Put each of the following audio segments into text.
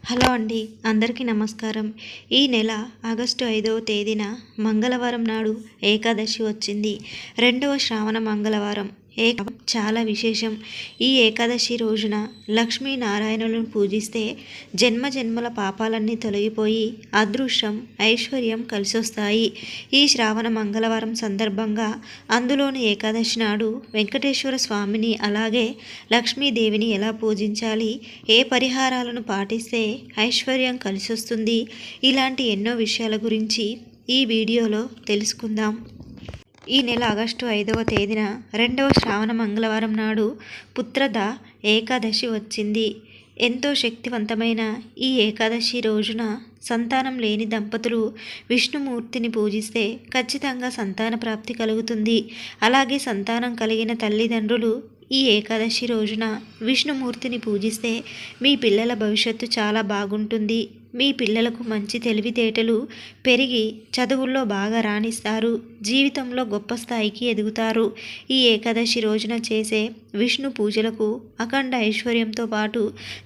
Hello అండి. అందరికీ నమస్కారం. ఈ నెల ఆగస్టు 5వ తేదీన మంగళవారం నాడు ఏకాదశి వచ్చింది. రెండవ శ్రావణ మంగళవారం. చాలా విశేషం. ఈ ఏకాదశి రోజున లక్ష్మీనారాయణులను పూజిస్తే జన్మ జన్మల పాపాలన్నీ తొలగిపోయి అదృష్టం, ఐశ్వర్యం కలిసొస్తాయి. ఈ శ్రావణ మంగళవారం సందర్భంగా అందులోని ఏకాదశి నాడు వెంకటేశ్వర స్వామిని అలాగే లక్ష్మీదేవిని ఎలా పూజించాలి, ఏ పరిహారాలను పాటిస్తే ఐశ్వర్యం కలిసొస్తుంది, ఇలాంటి ఎన్నో విషయాల గురించి ఈ వీడియోలో తెలుసుకుందాం. ఈ నెల ఆగస్టు 5వ తేదీన రెండవ శ్రావణ మంగళవారం నాడు పుత్రద ఏకాదశి వచ్చింది. ఎంతో శక్తివంతమైన ఈ ఏకాదశి రోజున సంతానం లేని దంపతులు విష్ణుమూర్తిని పూజిస్తే ఖచ్చితంగా సంతాన ప్రాప్తి కలుగుతుంది. అలాగే సంతానం కలిగిన తల్లిదండ్రులు ఈ ఏకాదశి రోజున విష్ణుమూర్తిని పూజిస్తే మీ పిల్లల భవిష్యత్తు చాలా బాగుంటుంది. మీ పిల్లలకు మంచి తెలివితేటలు పెరిగి చదువుల్లో బాగా రాణిస్తారు. జీవితంలో గొప్ప స్థాయికి ఎదుగుతారు. ఈ ఏకాదశి రోజున చేసే విష్ణు పూజలకు అఖండ ఐశ్వర్యంతో పాటు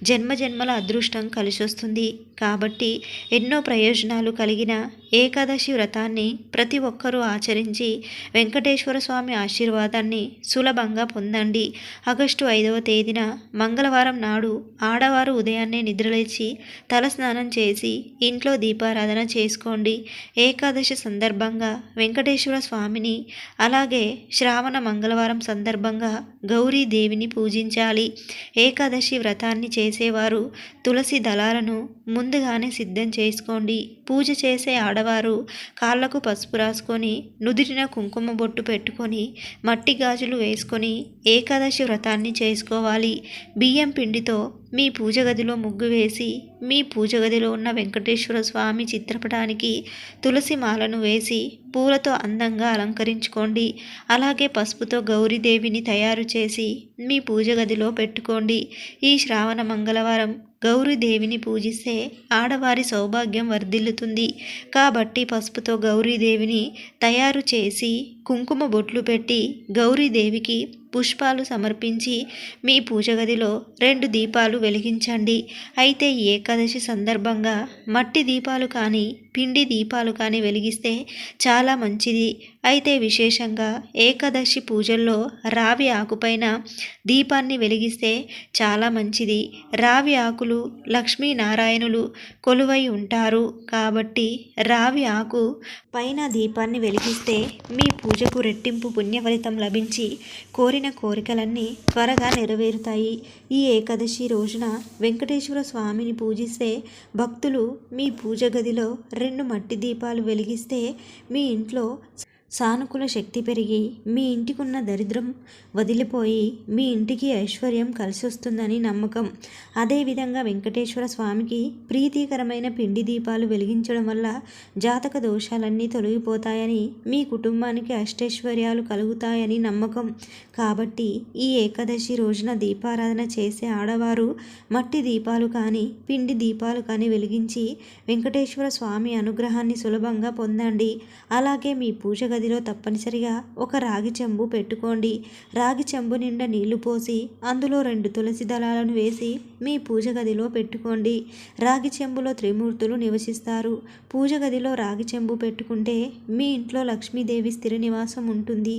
జన్మజన్మల అదృష్టం కలిసొస్తుంది. కాబట్టి ఎన్నో ప్రయోజనాలు కలిగిన ఏకాదశి వ్రతాన్ని ప్రతి ఒక్కరూ ఆచరించి వెంకటేశ్వర స్వామి ఆశీర్వాదాన్ని సులభంగా పొందండి. ఆగస్టు 5వ తేదీన మంగళవారం నాడు ఆడవారు ఉదయాన్నే నిద్రలేచి తలస్నానం చేసి ఇంట్లో దీపారాధన చేసుకోండి. ఏకాదశి సందర్భంగా వెంకటేశ్వర స్వామిని అలాగే శ్రావణ మంగళవారం సందర్భంగా గౌరీదేవిని పూజించాలి. ఏకాదశి వ్రతాన్ని చేసేవారు తులసి దళాలను ముందుగానే సిద్ధం చేసుకోండి. పూజ చేసే ఆడవారు కాళ్లకు పసుపు రాసుకొని నుదిటిన కుంకుమ బొట్టు పెట్టుకొని మట్టి గాజులు వేసుకొని ఏకాదశి వ్రతాన్ని చేసుకోవాలి. బియ్యం పిండితో మీ పూజ గదిలో ముగ్గు వేసి మీ పూజ గదిలో ఉన్న వెంకటేశ్వర స్వామి చిత్రపటానికి తులసి మాలను వేసి పూలతో అందంగా అలంకరించుకోండి. అలాగే పసుపుతో గౌరీదేవిని తయారు చేసి మీ పూజ గదిలో పెట్టుకోండి. ఈ శ్రావణ మంగళవారం గౌరీదేవిని పూజిస్తే ఆడవారి సౌభాగ్యం వర్ధిల్లుతుంది. కాబట్టి పసుపుతో గౌరీదేవిని తయారు చేసి కుంకుమ బొట్లు పెట్టి గౌరీదేవికి పుష్పాలు సమర్పించి మీ పూజ గదిలో 2 దీపాలు వెలిగించండి. అయితే ఈ ఏకాదశి సందర్భంగా మట్టి దీపాలు కానీ పిండి దీపాలు కానీ వెలిగిస్తే చాలా మంచిది. అయితే విశేషంగా ఏకాదశి పూజల్లో రావి ఆకుపైన దీపాన్ని వెలిగిస్తే చాలా మంచిది. రావి ఆకులు లక్ష్మీనారాయణులు కొలువై ఉంటారు. కాబట్టి రావి ఆకు పైన దీపాన్ని వెలిగిస్తే మీ పూజకు రెట్టింపు పుణ్య ఫలితం లభించి కోరిన కోరికలన్నీ త్వరగా నెరవేరుతాయి. ఈ ఏకాదశి రోజున వెంకటేశ్వర స్వామిని పూజిస్తే భక్తులు మీ పూజ గదిలో 2 మట్టి దీపాలు వెలిగిస్తే మీ ఇంట్లో సానుకూల శక్తి పెరిగి మీ ఇంటికున్న దరిద్రం వదిలిపోయి మీ ఇంటికి ఐశ్వర్యం కలిసొస్తుందని నమ్మకం. అదేవిధంగా వెంకటేశ్వర స్వామికి ప్రీతికరమైన పిండి దీపాలు వెలిగించడం వల్ల జాతక దోషాలన్నీ తొలగిపోతాయని, మీ కుటుంబానికి అష్టైశ్వర్యాలు కలుగుతాయని నమ్మకం. కాబట్టి ఈ ఏకాదశి రోజున దీపారాధన చేసే ఆడవారు మట్టి దీపాలు కానీ పిండి దీపాలు కానీ వెలిగించి వెంకటేశ్వర స్వామి అనుగ్రహాన్ని సులభంగా పొందండి. అలాగే మీ పూజ గదిలో తప్పనిసరిగా ఒక రాగి చెంబు పెట్టుకోండి. రాగి చెంబు నిండా నీళ్లు పోసి అందులో 2 తులసి దళాలను వేసి మీ పూజ గదిలో పెట్టుకోండి. రాగి చెంబులో త్రిమూర్తులు నివసిస్తారు. పూజ గదిలో రాగి చెంబు పెట్టుకుంటే మీ ఇంట్లో లక్ష్మీదేవి స్థిర నివాసం ఉంటుంది.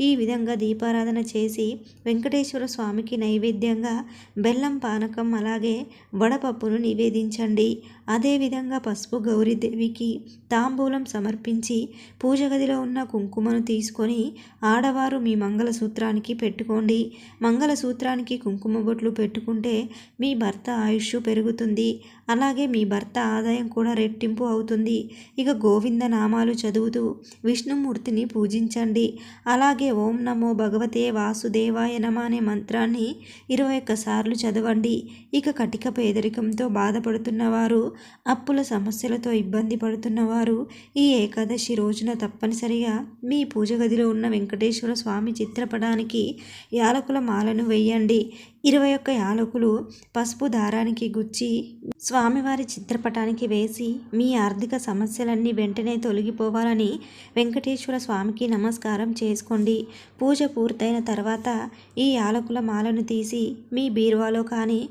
ఈ విధంగా దీపారాధన చేసి వెంకటేశ్వర స్వామికి నైవేద్యంగా బెల్లం పానకం అలాగే వడపప్పును నివేదించండి. అదేవిధంగా పసుపు గౌరీదేవికి తాంబూలం సమర్పించి పూజ గదిలో ఉన్న కుంకుమను తీసుకొని ఆడవారు మీ మంగళసూత్రానికి పెట్టుకోండి. మంగళసూత్రానికి కుంకుమ బొట్లు పెట్టుకుంటే మీ భర్త ఆయుష్ పెరుగుతుంది. అలాగే మీ భర్త ఆదాయం కూడా రెట్టింపు అవుతుంది. ఇక గోవింద నామాలు చదువుతూ విష్ణుమూర్తిని పూజించండి. అలాగే ఓం నమో భగవతే వాసుదేవాయ నమః అనే మంత్రాన్ని 21 సార్లు చదవండి. ఇక కటిక పేదరికంతో బాధపడుతున్నవారు, అప్పుల సమస్యలతో ఇబ్బంది పడుతున్నవారు ఈ ఏకాదశి రోజున తప్పనిసరిగా మీ పూజ గదిలో ఉన్న వెంకటేశ్వర స్వామి చిత్రపటానికి యాలకుల మాలను వేయండి. 21 యాలకులు పసుపు దారానికి గుచ్చి స్వామివారి చిత్రపటానికి వేసి మీ ఆర్థిక సమస్యలన్నీ వెంటనే తొలగిపోవాలని వెంకటేశ్వర స్వామికి నమస్కారం చేసుకోండి. పూజ పూర్తయిన తర్వాత ఈ యాలకుల మాలను తీసి మీ బీరువాలో కానీ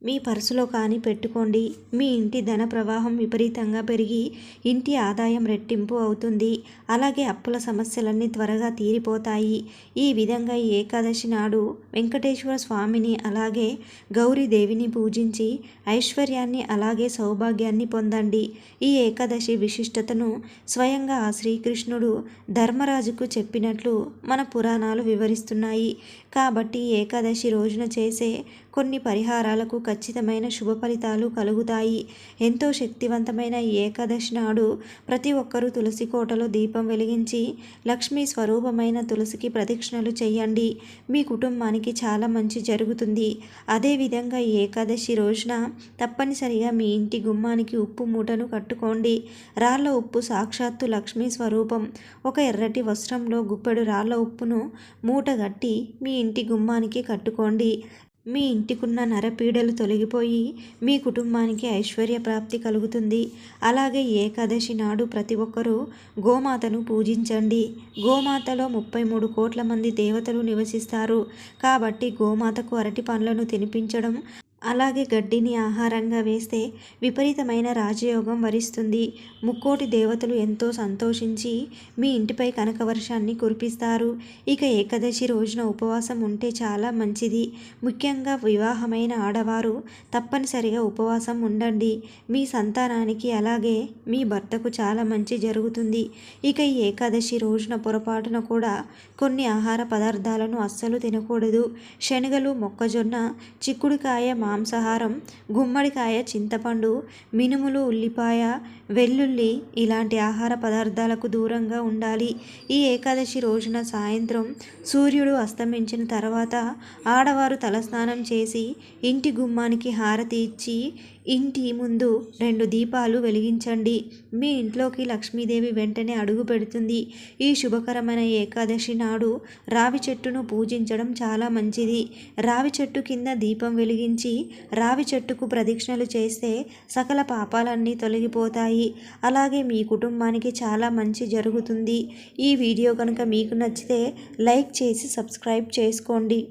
మీ పర్సులో కానీ పెట్టుకోండి. మీ ఇంటి ధన ప్రవాహం విపరీతంగా పెరిగి ఇంటి ఆదాయం రెట్టింపు అవుతుంది. అలాగే అప్పుల సమస్యలన్నీ త్వరగా తీరిపోతాయి. ఈ విధంగా ఈ ఏకాదశి నాడు వెంకటేశ్వర స్వామిని అలాగే గౌరీదేవిని పూజించి ఐశ్వర్యాన్ని అలాగే సౌభాగ్యాన్ని పొందండి. ఈ ఏకాదశి విశిష్టతను స్వయంగా ఆ శ్రీకృష్ణుడు ధర్మరాజుకు చెప్పినట్లు మన పురాణాలు వివరిస్తున్నాయి. కాబట్టి ఏకాదశి రోజున చేసే కొన్ని పరిహారాలకు ఖచ్చితమైన శుభ ఫలితాలు కలుగుతాయి. ఎంతో శక్తివంతమైన ఈ ఏకాదశి నాడు ప్రతి ఒక్కరూ తులసి కోటలో దీపం వెలిగించి లక్ష్మీ స్వరూపమైన తులసికి ప్రదక్షిణలు చేయండి. మీ కుటుంబానికి చాలా మంచి జరుగుతుంది. అదేవిధంగా ఈ ఏకాదశి రోజున తప్పనిసరిగా మీ ఇంటి గుమ్మానికి ఉప్పు మూటను కట్టుకోండి. రాళ్ళ ఉప్పు సాక్షాత్తు లక్ష్మీ స్వరూపం. ఒక ఎర్రటి వస్త్రంలో గుప్పెడు రాళ్ళ ఉప్పును మూటగట్టి మీ ఇంటి గుమ్మానికి కట్టుకోండి. మీ ఇంటికున్న నరపీడలు తొలగిపోయి మీ కుటుంబానికి ఐశ్వర్య ప్రాప్తి కలుగుతుంది. అలాగే ఏకాదశి నాడు ప్రతి ఒక్కరూ గోమాతను పూజించండి. గోమాతలో 33 కోట్ల మంది దేవతలు నివసిస్తారు. కాబట్టి గోమాతకు అరటి పండ్లను తినిపించడం అలాగే గడ్డిని ఆహారంగా వేస్తే విపరీతమైన రాజయోగం వరిస్తుంది. ముక్కోటి దేవతలు ఎంతో సంతోషించి మీ ఇంటిపై కనకవర్షాన్ని కురిపిస్తారు. ఇక ఏకాదశి రోజున ఉపవాసం ఉంటే చాలా మంచిది. ముఖ్యంగా వివాహమైన ఆడవారు తప్పనిసరిగా ఉపవాసం ఉండండి. మీ సంతానానికి అలాగే మీ భర్తకు చాలా మంచి జరుగుతుంది. ఇక ఈ ఏకాదశి రోజున పొరపాటున కూడా కొన్ని ఆహార పదార్థాలను అస్సలు తినకూడదు. శనగలు, మొక్కజొన్న, చిక్కుడుకాయ, మాంసాహారం, గుమ్మడికాయ, చింతపండు, మినుములు, ఉల్లిపాయ, వెల్లుల్లి ఇలాంటి ఆహార పదార్థాలకు దూరంగా ఉండాలి. ఈ ఏకాదశి రోజున సాయంత్రం సూర్యుడు అస్తమించిన తర్వాత ఆడవారు తలస్నానం చేసి ఇంటి గుమ్మానికి హారతి ఇచ్చి ఇంటి ముందు 2 దీపాలు వెలిగించండి. మీ ఇంట్లోకి లక్ష్మీదేవి వెంటనే అడుగు పెడుతుంది. ఈ శుభకరమైన ఏకాదశి నాడు రావి చెట్టును పూజించడం చాలా మంచిది. రావి చెట్టు కింద దీపం వెలిగించి రావి చెట్టుకు ప్రదక్షిణలు చేస్తే సకల పాపాలన్నీ తొలగిపోతాయి. అలాగే మీ కుటుంబానికి చాలా మంచి జరుగుతుంది. ఈ వీడియో కనుక మీకు నచ్చితే లైక్ చేసి సబ్స్క్రైబ్ చేసుకోండి.